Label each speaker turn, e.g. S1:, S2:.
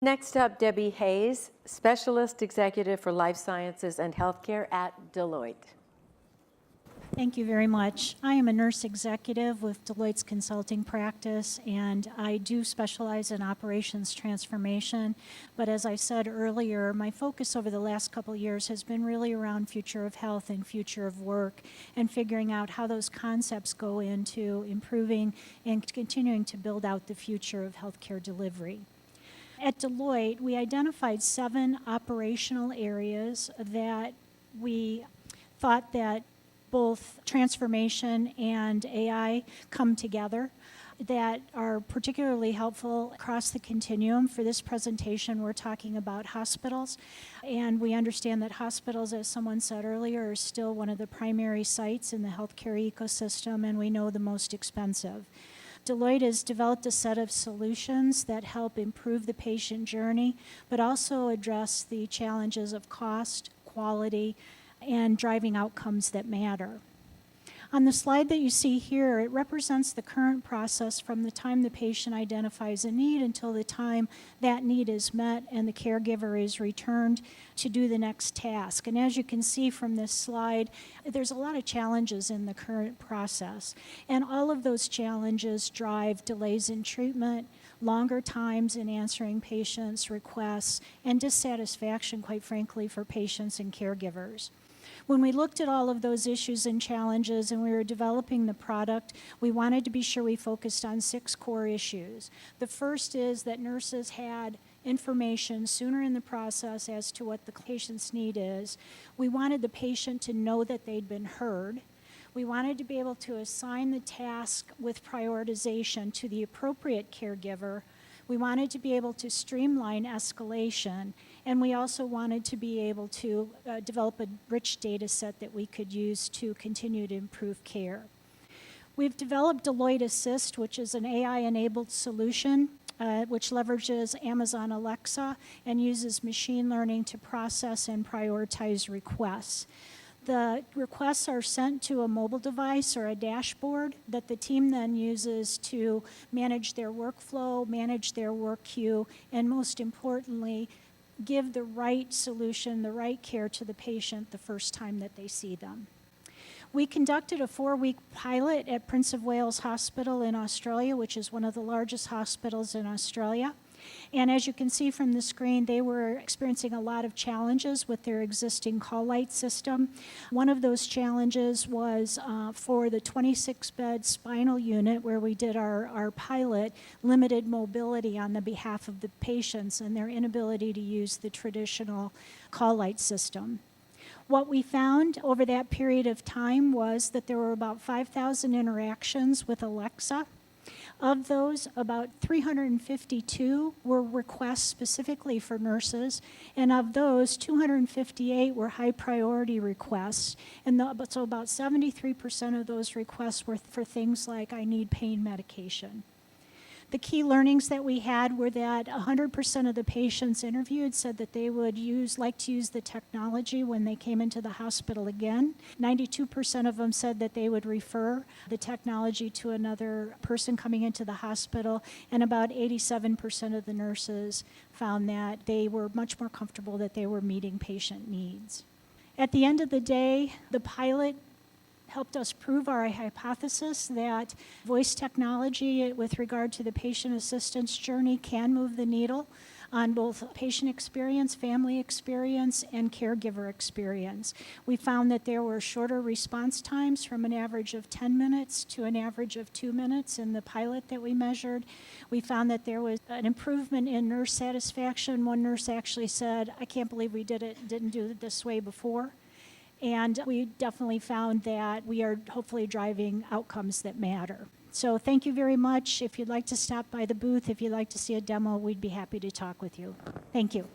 S1: Next up, Debbie Hayes, Specialist Executive for Life Sciences and Healthcare at Deloitte.
S2: Thank you very much. I am a nurse executive with Deloitte's consulting practice, and I do specialize in operations transformation. But as I said earlier, my focus over the last couple of years has been really around future of health and future of work, and figuring out how those concepts go into improving and continuing to build out the future of healthcare delivery. At Deloitte, we identified 7 operational areas that we thought that both transformation and AI come together that are particularly helpful across the continuum. For this presentation, we're talking about hospitals, and we understand that hospitals, as someone said earlier, are still one of the primary sites in the healthcare ecosystem, and we know the most expensive. Deloitte has developed a set of solutions that help improve the patient journey, but also address the challenges of cost, quality, and driving outcomes that matter. On the slide that you see here, it represents the current process from the time the patient identifies a need until the time that need is met and the caregiver is returned to do the next task. And as you can see from this slide, there's a lot of challenges in the current process. And all of those challenges drive delays in treatment, longer times in answering patients' requests, and dissatisfaction, quite frankly, for patients and caregivers. When we looked at all of those issues and challenges and we were developing the product, we wanted to be sure we focused on 6 core issues. The first is that nurses had information sooner in the process as to what the patient's need is. We wanted the patient to know that they'd been heard. We wanted to be able to assign the task with prioritization to the appropriate caregiver. We wanted to be able to streamline escalation, and we also wanted to be able to develop a rich data set that we could use to continue to improve care. We've developed Deloitte Assist, which is an AI-enabled solution which leverages Amazon Alexa and uses machine learning to process and prioritize requests. The requests are sent to a mobile device or a dashboard that the team then uses to manage their workflow, manage their work queue, and most importantly, give the right solution, the right care to the patient the first time that they see them. We conducted a 4-week pilot at Prince of Wales Hospital in Australia, which is one of the largest hospitals in Australia. And as you can see from the screen, they were experiencing a lot of challenges with their existing call light system. One of those challenges was for the 26-bed spinal unit where we did our pilot, limited mobility on the behalf of the patients and their inability to use the traditional call light system. What we found over that period of time was that there were about 5,000 interactions with Alexa. Of those, about 352 were requests specifically for nurses, and of those, 258 were high priority requests. And so about 73% of those requests were for things like, I need pain medication. The key learnings that we had were that 100% of the patients interviewed said that they would like to use the technology when they came into the hospital again. 92% of them said that they would refer the technology to another person coming into the hospital, and about 87% of the nurses found that they were much more comfortable that they were meeting patient needs. At the end of the day, the pilot helped us prove our hypothesis that voice technology with regard to the patient assistance journey can move the needle on both patient experience, family experience, and caregiver experience. We found that there were shorter response times from an average of 10 minutes to an average of 2 minutes in the pilot that we measured. We found that there was an improvement in nurse satisfaction. One nurse actually said, I can't believe we didn't do it this way before. And we definitely found that we are hopefully driving outcomes that matter. So thank you very much. If you'd like to stop by the booth, if you'd like to see a demo, we'd be happy to talk with you. Thank you.